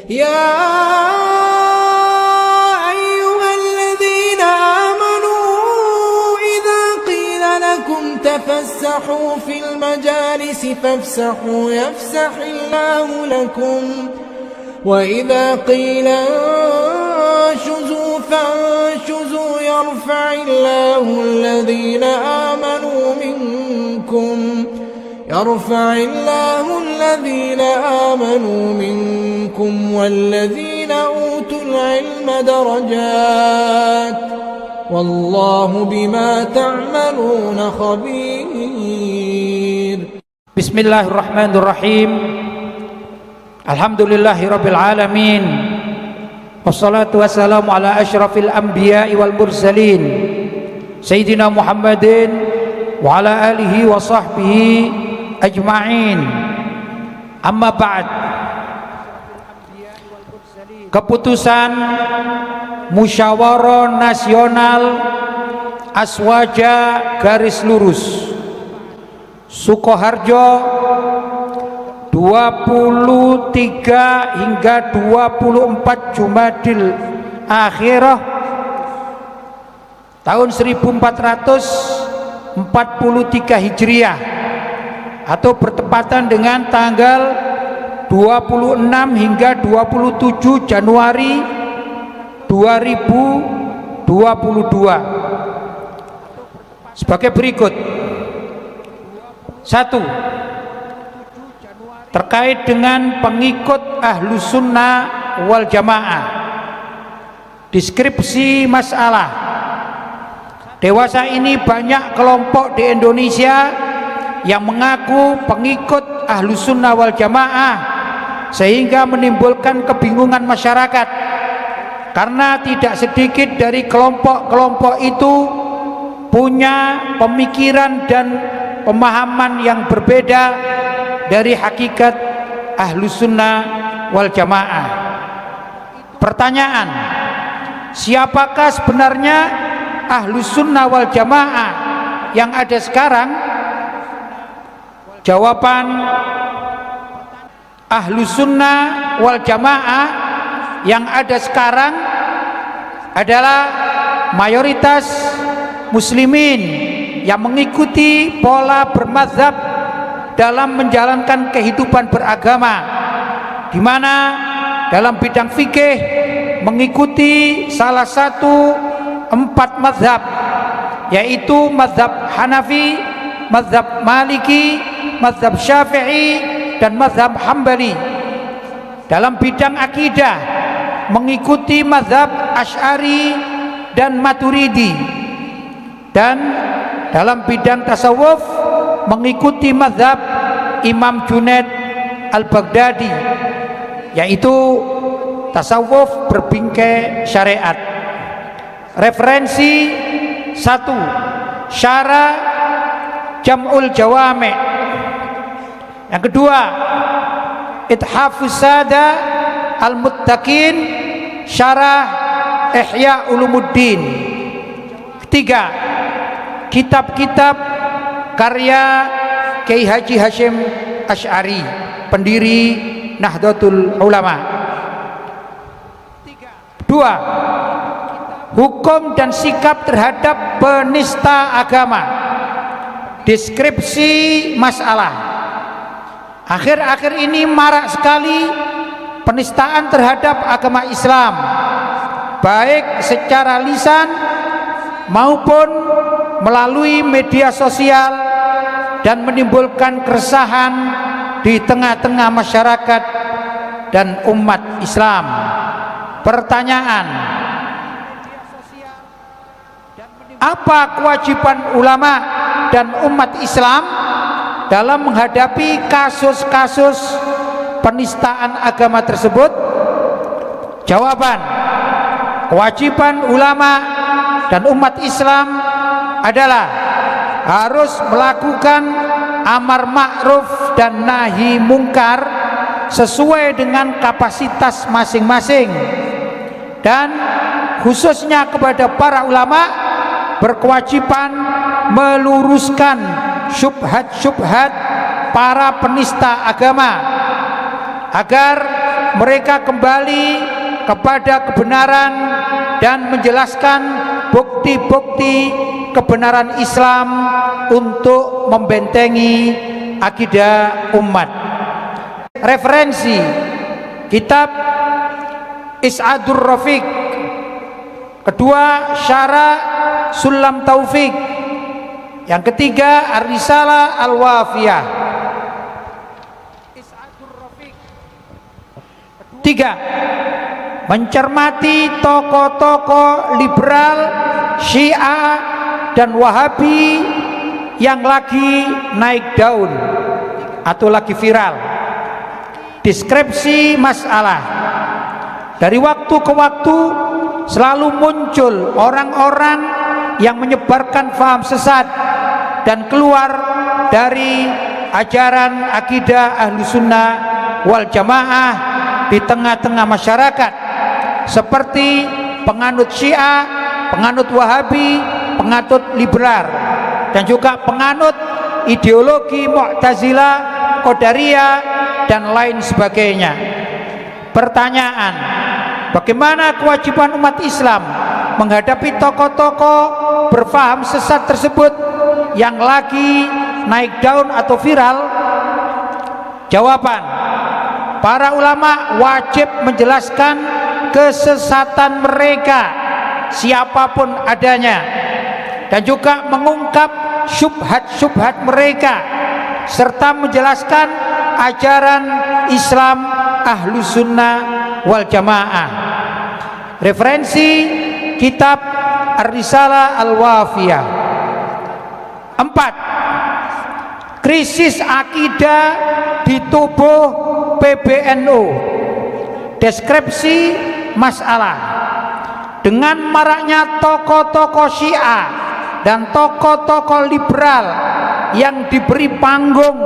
يا أيها الذين آمنوا إذا قيل لكم تفسحوا في المجالس فافسحوا يفسح الله لكم وإذا قيل انشزوا فانشزوا يرفع الله الذين آمنوا منكم والذين أوتوا العلم درجات والله بما تعملون خبير. بسم الله الرحمن الرحيم. الحمد لله رب العالمين والصلاة والسلام على أشرف الأنبياء والمرسلين سيدنا محمد وعلى آله وصحبه أجمعين. Amma ba'd. Keputusan Musyawarah Nasional Aswaja Garis Lurus Sukoharjo 23 hingga 24 Jumadil Akhirah tahun 1443 Hijriah atau bertepatan dengan tanggal 26 hingga 27 Januari 2022 sebagai berikut. 1. Terkait dengan pengikut Ahlus Sunnah wal Jamaah. Deskripsi masalah. Dewasa ini banyak kelompok di Indonesia yang mengaku pengikut Ahlus Sunnah wal Jamaah sehingga menimbulkan kebingungan masyarakat karena tidak sedikit dari kelompok-kelompok itu punya pemikiran dan pemahaman yang berbeda dari hakikat Ahlus Sunnah wal Jamaah. Pertanyaan, siapakah sebenarnya Ahlus Sunnah wal Jamaah yang ada sekarang? Jawaban, Ahlus Sunnah wal Jamaah yang ada sekarang adalah mayoritas muslimin yang mengikuti pola bermadzhab dalam menjalankan kehidupan beragama, di mana dalam bidang fikih mengikuti salah satu 4 mazhab, yaitu mazhab Hanafi, mazhab Maliki, mazhab Syafi'i, dan mazhab Hambali. Dalam bidang akidah mengikuti mazhab Asy'ari dan Maturidi, dan dalam bidang tasawuf mengikuti mazhab Imam Junaid Al-Baghdadi, yaitu tasawuf berbingkai syariat. Referensi 1. Syarah Jam'ul Jawami'. Yang kedua, Ithafus Sada Al-Muttaqin, Syarah Ihya Ulumuddin. Ketiga, kitab-kitab karya Kiai Haji Hashim Asy'ari, pendiri Nahdlatul Ulama. 2. Hukum dan sikap terhadap penista agama. Deskripsi masalah. Akhir-akhir ini marak sekali penistaan terhadap agama Islam, baik secara lisan maupun melalui media sosial, dan menimbulkan keresahan di tengah-tengah masyarakat dan umat Islam. Pertanyaan, apa kewajiban ulama dan umat Islam dalam menghadapi kasus-kasus penistaan agama tersebut? Jawaban, kewajiban ulama dan umat Islam adalah harus melakukan amar ma'ruf dan nahi mungkar sesuai dengan kapasitas masing-masing, dan khususnya kepada para ulama berkewajiban meluruskan syubhat-syubhat para penista agama agar mereka kembali kepada kebenaran dan menjelaskan bukti-bukti kebenaran Islam untuk membentengi akidah umat. Referensi kitab Is'adur Rafiq, kedua Syarah Sulam Taufik, yang ketiga Ar-Risalah Al-Wafiyah. Tiga, mencermati tokoh-tokoh liberal, Syiah dan Wahabi yang lagi naik daun atau lagi viral. Deskripsi masalah. Dari waktu ke waktu selalu muncul orang-orang yang menyebarkan faham sesat dan keluar dari ajaran akidah Ahlussunnah wal Jamaah di tengah-tengah masyarakat, seperti penganut Syiah, penganut Wahabi, penganut liberal, dan juga penganut ideologi Mu'tazilah, Qadariyah, dan lain sebagainya. Pertanyaan, bagaimana kewajiban umat Islam menghadapi tokoh-tokoh berfaham sesat tersebut yang lagi naik daun atau viral? Jawaban, para ulama wajib menjelaskan kesesatan mereka siapapun adanya, dan juga mengungkap syubhat-syubhat mereka, serta menjelaskan ajaran Islam Ahlussunnah wal Jamaah. Referensi kitab Ar-Risalah Al-Wafiyah. 4. Krisis akidah di tubuh PBNU. Deskripsi masalah. Dengan maraknya tokoh-tokoh Syiah dan tokoh-tokoh liberal yang diberi panggung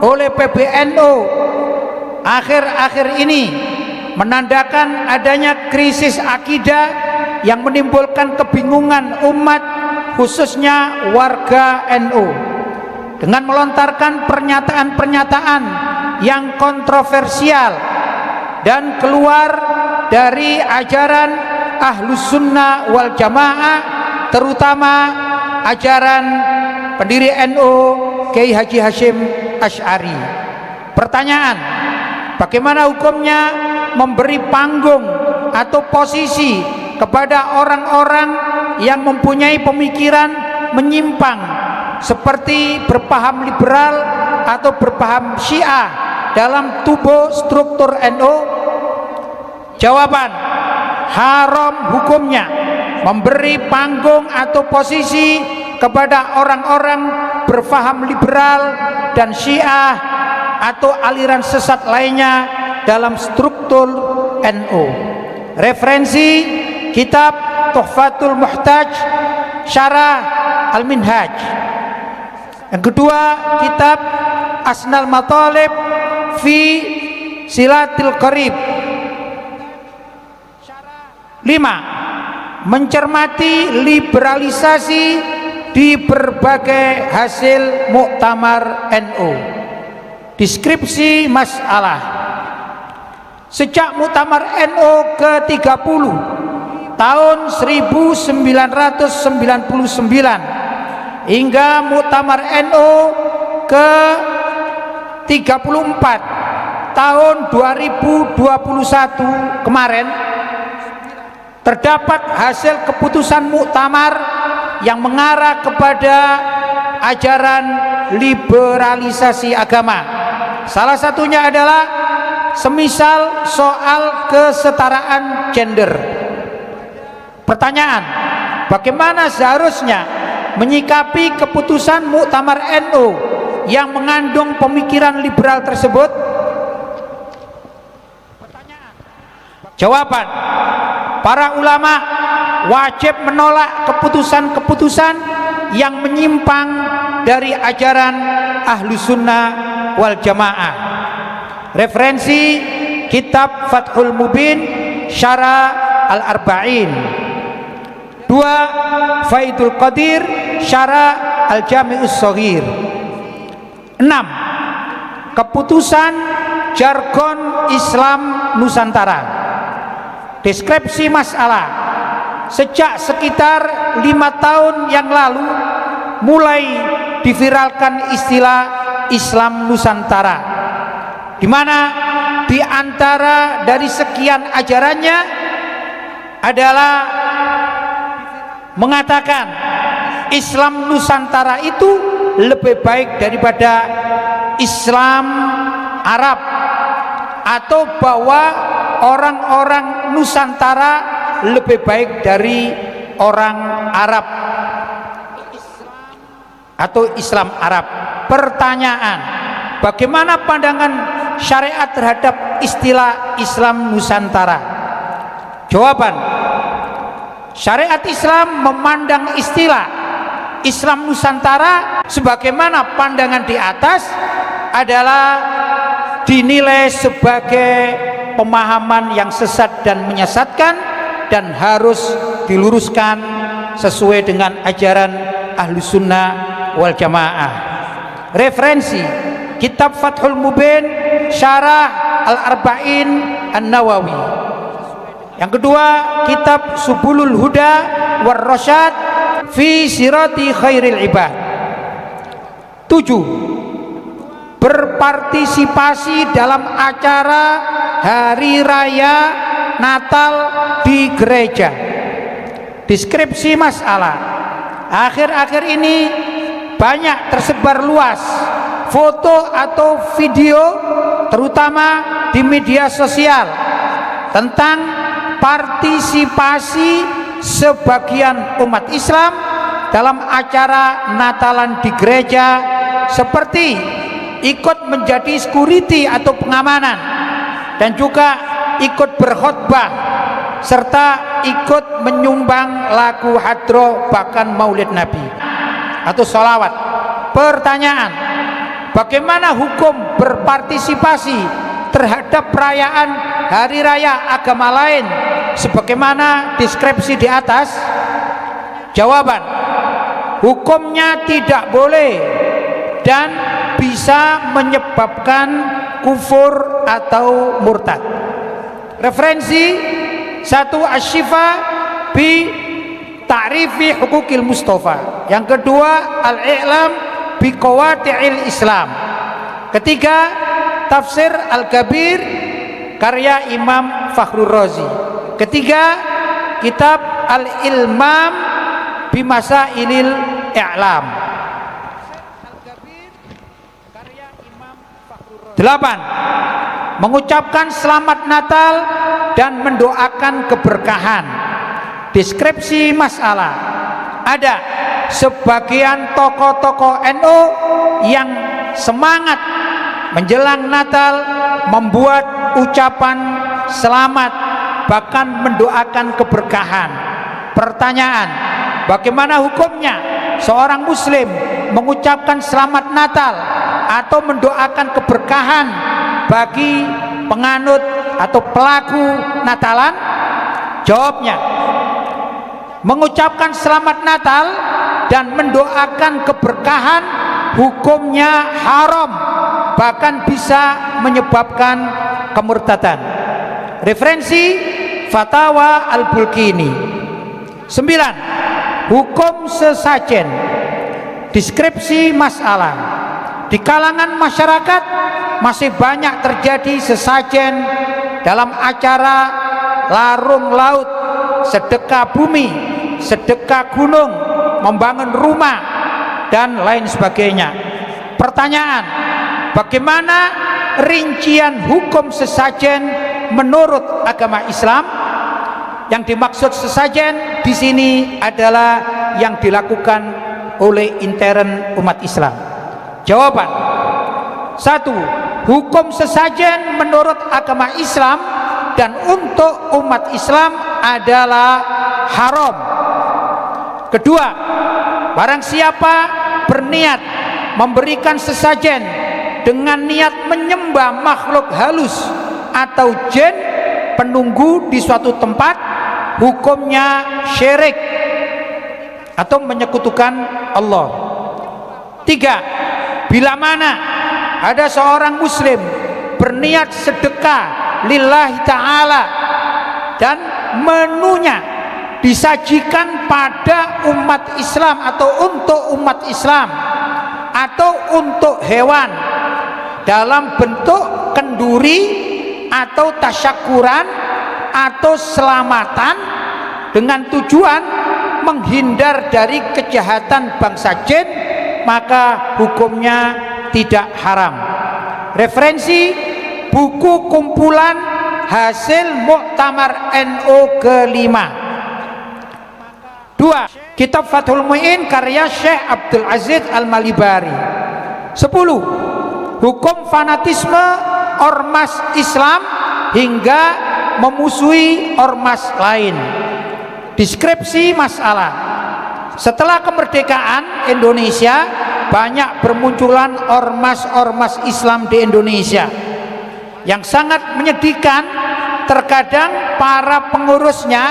oleh PBNU akhir-akhir ini menandakan adanya krisis akidah yang menimbulkan kebingungan umat, khususnya warga NU, dengan melontarkan pernyataan-pernyataan yang kontroversial dan keluar dari ajaran Ahlussunnah wal Jamaah, terutama ajaran pendiri NU Kiai Haji Hasyim Asy'ari. Pertanyaan, bagaimana hukumnya memberi panggung atau posisi kepada orang-orang yang mempunyai pemikiran menyimpang seperti berpaham liberal atau berpaham Syiah dalam tubuh struktur NU? Jawaban, haram hukumnya memberi panggung atau posisi kepada orang-orang berfaham liberal dan Syiah atau aliran sesat lainnya dalam struktur NU. Referensi kitab Tuhfatul Muhtaj, Syarah Al-Minhaj. Yang kedua, kitab Asnal Matalib fi Silatil Qarib. 5. Mencermati liberalisasi di berbagai hasil muktamar NU. Deskripsi masalah. Sejak muktamar NU ke-30 tahun 1999 hingga muktamar NU ke-34 tahun 2021 kemarin, terdapat hasil keputusan muktamar yang mengarah kepada ajaran liberalisasi agama. Salah satunya adalah semisal soal kesetaraan gender. Pertanyaan, bagaimana seharusnya menyikapi keputusan muktamar NU yang mengandung pemikiran liberal tersebut? Jawaban, para ulama wajib menolak keputusan-keputusan yang menyimpang dari ajaran Ahlussunnah wal Jamaah. Referensi kitab Fathul Mubin, Syarah Al-Arba'in. 2. Faidul Qadir, Syarah Al-Jami'us Shaghir. 6. Keputusan jargon Islam Nusantara. Deskripsi masalah: sejak sekitar 5 tahun yang lalu mulai diviralkan istilah Islam Nusantara, di mana di antara dari sekian ajarannya adalah mengatakan Islam Nusantara itu lebih baik daripada Islam Arab, atau bahwa orang-orang Nusantara lebih baik dari orang Arab atau Islam Arab. Pertanyaan: bagaimana pandangan syariat terhadap istilah Islam Nusantara? Jawaban: syariat Islam memandang istilah Islam Nusantara sebagaimana pandangan di atas adalah dinilai sebagai pemahaman yang sesat dan menyesatkan, dan harus diluruskan sesuai dengan ajaran Ahlus Sunnah wal Jamaah. Referensi: kitab Fathul Mubin Syarah Al-Arba'in An-Nawawi. Yang kedua, kitab Subulul Huda war Rasyad fi Sirati Khairil Ibad. 7. Berpartisipasi dalam acara Hari Raya Natal di gereja. Deskripsi masalah: akhir-akhir ini banyak tersebar luas foto atau video, terutama di media sosial, tentang partisipasi sebagian umat Islam dalam acara Natalan di gereja, seperti ikut menjadi security atau pengamanan, dan juga ikut berkhutbah, serta ikut menyumbang lagu hadroh, bahkan maulid Nabi atau sholawat. Pertanyaan: bagaimana hukum berpartisipasi terhadap perayaan hari raya agama lain sebagaimana deskripsi di atas? Jawaban: hukumnya tidak boleh dan bisa menyebabkan kufur atau murtad. Referensi: 1. Asy-Syifa bi Ta'rifi Hukukil Mustafa. Yang kedua, Al-I'lam bi Qawati'il Islam. Ketiga, Tafsir Al-Kabir karya Imam Fakhrur Razi. Ketiga, kitab Al-Ilmam bi Masailil I'lam. 8. Mengucapkan selamat Natal dan mendoakan keberkahan. Deskripsi masalah: ada sebagian tokoh-tokoh NU yang semangat menjelang Natal membuat ucapan selamat, bahkan mendoakan keberkahan. Pertanyaan: bagaimana hukumnya seorang muslim mengucapkan selamat Natal atau mendoakan keberkahan bagi penganut atau pelaku Natalan? Jawabnya: mengucapkan selamat Natal dan mendoakan keberkahan hukumnya haram, bahkan bisa menyebabkan kemurtadan. Referensi: Fatawa Al-Bulkini. 9. Hukum sesajen. Deskripsi masalah: di kalangan masyarakat masih banyak terjadi sesajen dalam acara larung laut, sedekah bumi, sedekah gunung, membangun rumah, dan lain sebagainya. Pertanyaan: bagaimana rincian hukum sesajen menurut agama Islam? Yang dimaksud sesajen di sini adalah yang dilakukan oleh intern umat Islam. Jawaban: 1. Hukum sesajen menurut agama Islam dan untuk umat Islam adalah haram. Kedua, barang siapa berniat memberikan sesajen dengan niat menyembah makhluk halus atau jin penunggu di suatu tempat, hukumnya syirik atau menyekutukan Allah. 3. Bila mana ada seorang muslim berniat sedekah lillahi ta'ala, dan menunya disajikan pada umat Islam atau untuk umat Islam atau untuk hewan dalam bentuk kenduri atau tasyakuran atau selamatan dengan tujuan menghindar dari kejahatan bangsa jin, maka hukumnya tidak haram. Referensi buku kumpulan hasil Muktamar NU kelima. 2. Kitab Fathul Mu'in karya Syekh Abdul Aziz Al-Malibari. 10. Hukum fanatisme ormas Islam hingga memusuhi ormas lain. Deskripsi masalah. Setelah kemerdekaan Indonesia, banyak bermunculan ormas-ormas Islam di Indonesia. Yang sangat menyedihkan, terkadang para pengurusnya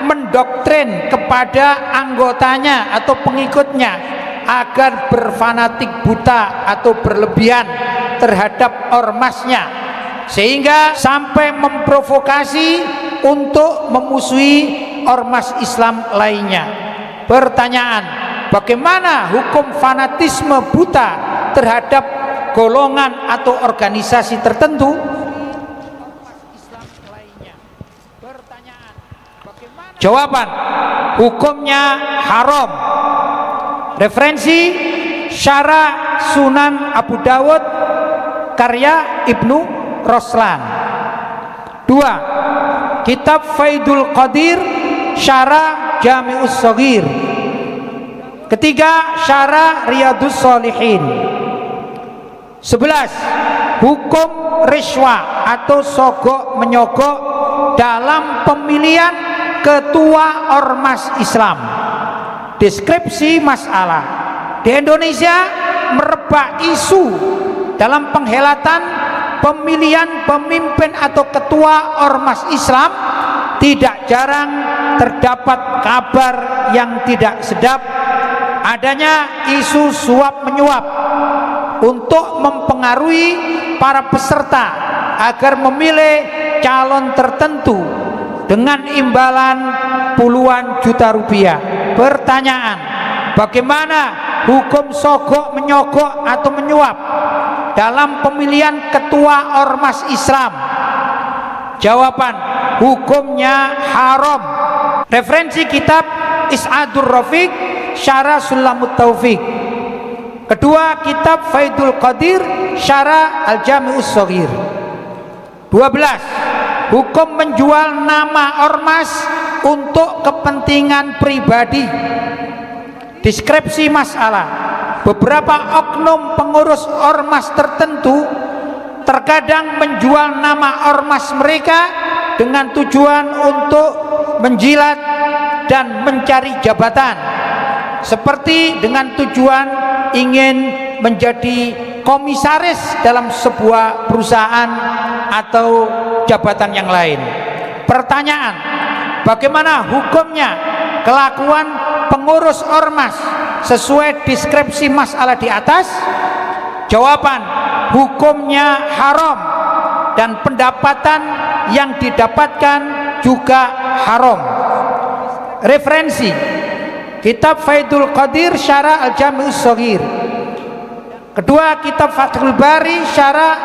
mendoktrin kepada anggotanya atau pengikutnya agar berfanatik buta atau berlebihan terhadap ormasnya, sehingga sampai memprovokasi untuk memusuhi ormas Islam lainnya. Pertanyaan, bagaimana hukum fanatisme buta terhadap golongan atau organisasi tertentu? Jawaban, hukumnya haram. Referensi Syarah Sunan Abu Dawud karya Ibnu Roslan. 2. Kitab Faidul Qadir Syarah Jami'us Shaghir. Ketiga, Syarah Riyadus Shalihin. 11. Hukum riswa atau sogok menyogok dalam pemilihan ketua ormas Islam. Deskripsi masalah. Di Indonesia merebak isu dalam penghelatan pemilihan pemimpin atau ketua ormas Islam. Tidak jarang terdapat kabar yang tidak sedap, adanya isu suap menyuap untuk mempengaruhi para peserta agar memilih calon tertentu dengan imbalan puluhan juta rupiah. Pertanyaan, bagaimana hukum sogok menyogok atau menyuap dalam pemilihan ketua ormas Islam? Jawaban, hukumnya haram. Referensi kitab Is'adur Rafiq Syarah Sulamut Taufik. Kedua, kitab Faidul Qadir Syarah Al-Jami'us Shaghir. 12. Hukum menjual nama ormas untuk kepentingan pribadi. Deskripsi masalah. Beberapa oknum pengurus ormas tertentu terkadang menjual nama ormas mereka dengan tujuan untuk menjilat dan mencari jabatan, seperti dengan tujuan ingin menjadi komisaris dalam sebuah perusahaan atau jabatan yang lain. Pertanyaan, bagaimana hukumnya kelakuan pengurus ormas sesuai deskripsi masalah di atas? Jawaban, hukumnya haram dan pendapatan yang didapatkan juga haram. Referensi kitab Faidul Qadir Syarah Al-Jami'us Shaghir. Kedua, kitab Fathul Bari Syarah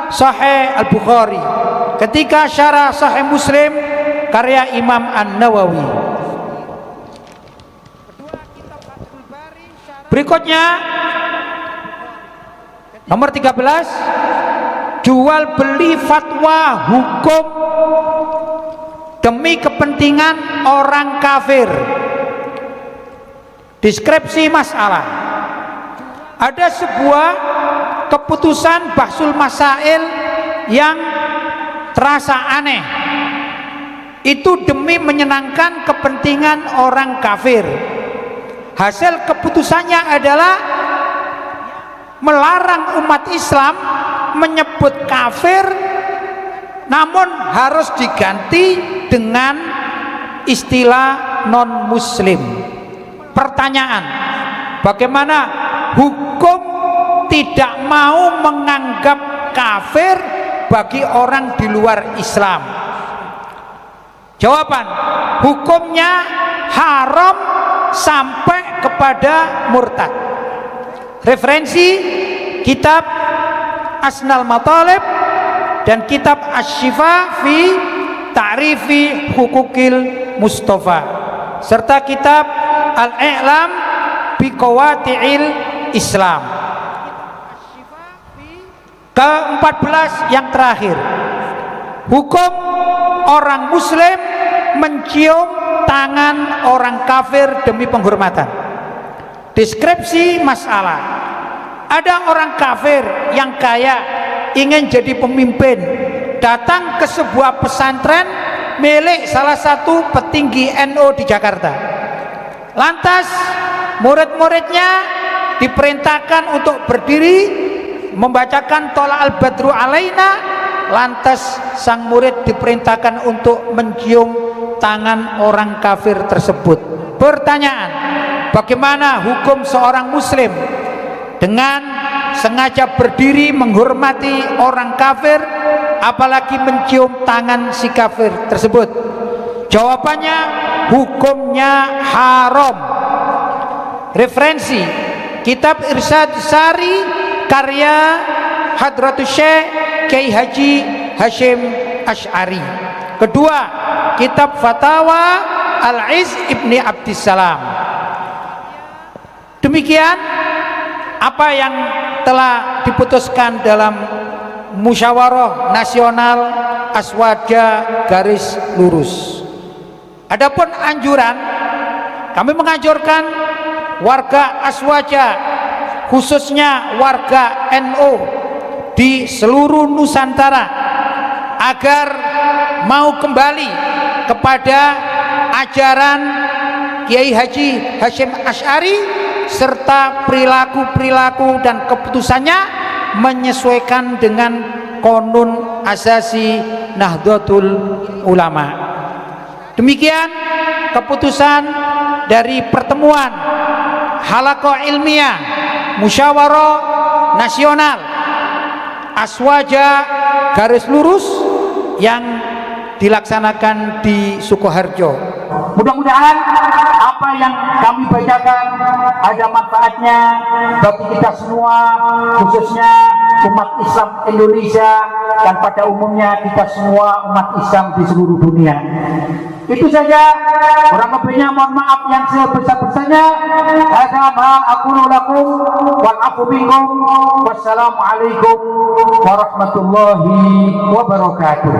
Sahih Al-Bukhari. Ketiga, Syarah Sahih Muslim karya Imam An-Nawawi. Berikutnya nomor 13, jual beli fatwa hukum demi kepentingan orang kafir. Deskripsi masalah. Ada sebuah keputusan bahsul masail yang terasa aneh. Itu demi menyenangkan kepentingan orang kafir. Hasil keputusannya adalah melarang umat Islam menyebut kafir, namun harus diganti dengan istilah non muslim. Pertanyaan, bagaimana hukum tidak mau menganggap kafir bagi orang di luar Islam? Jawaban, hukumnya haram sampai kepada murtad. Referensi kitab Asnal Matalib dan kitab Asy-Syifa fi Ta'rifi Hukukil Mustafa serta kitab Al-I'lam bi Qawati'il Islam. Ke-14 yang terakhir, hukum orang muslim mencium tangan orang kafir demi penghormatan. Deskripsi masalah, ada orang kafir yang kaya ingin jadi pemimpin, datang ke sebuah pesantren milik salah satu petinggi NU di Jakarta. Lantas murid-muridnya diperintahkan untuk berdiri membacakan Thala al-Badru alaina. Lantas sang murid diperintahkan untuk mencium tangan orang kafir tersebut. Pertanyaan, bagaimana hukum seorang muslim dengan sengaja berdiri menghormati orang kafir, apalagi mencium tangan si kafir tersebut? Jawabannya, hukumnya haram. Referensi kitab Irsyad Sari karya Hadratus Syekh Kiai Haji Hashim Asy'ari. Kedua, kitab Fatawa Al-Iz Ibni Abdissalam. Demikian apa yang telah diputuskan dalam musyawarah nasional Aswaja garis lurus. Adapun anjuran, kami menganjurkan warga Aswaja, khususnya warga NU di seluruh Nusantara, agar mau kembali kepada ajaran Kiai Haji Hashim Asy'ari serta perilaku-perilaku dan keputusannya menyesuaikan dengan Qonun Asasi Nahdlatul Ulama. Demikian keputusan dari pertemuan halaqah ilmiah musyawarah nasional Aswaja garis lurus yang dilaksanakan di Sukoharjo. Mudah-mudahan apa yang kami bacakan ada manfaatnya bagi kita semua, khususnya umat Islam Indonesia dan pada umumnya kita semua umat Islam di seluruh dunia. Itu saja, kurang lebihnya mohon maaf yang sebesar-besarnya. Hadza ma aqulu lakum wal afu minkum. Wassalamualaikum warahmatullahi wabarakatuh.